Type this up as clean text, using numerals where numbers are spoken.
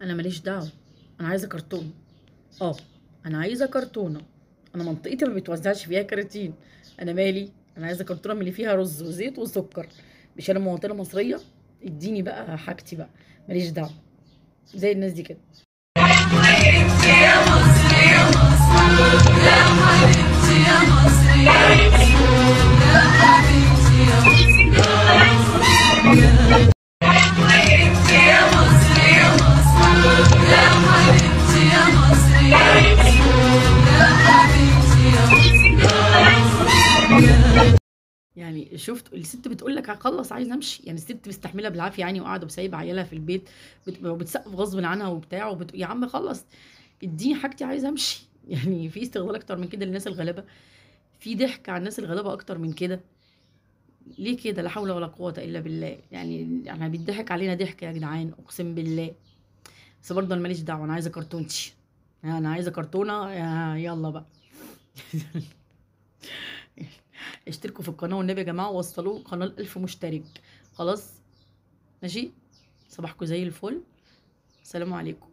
انا ماليش دعوه، انا عايزه كرتون. اه، انا عايزه كرتونه. انا منطقتي ما بيتوزعش فيها كراتين. انا مالي، انا عايزه كرتونه من اللي فيها رز وزيت وسكر. مش انا مواطنه مصريه؟ اديني بقى حاجتي بقى. ماليش دعوه زي الناس دي كده. يعني شفت الست بتقول لك هخلص عايزه امشي، يعني الست مستحمله بالعافيه يعني وقاعده وسايبه عيالها في البيت، وبتسقف غصب عنها وبتاع يا عم خلص اديني حاجتي عايزه امشي. يعني في استغلال اكتر من كده للناس الغلابه؟ في ضحك على الناس الغلابه اكتر من كده؟ ليه كده؟ لا حول ولا قوه الا بالله. يعني بيضحك علينا ضحك يا جدعان، اقسم بالله. بس برضه انا ماليش دعوه، انا عايزه كرتونتي. انا عايزه كرتونه يلا بقى. اشتركوا في القناه والنبي يا جماعه، ووصلوا قناه 1000 مشترك. خلاص، ماشي. صباحكم زي الفل. السلام عليكم.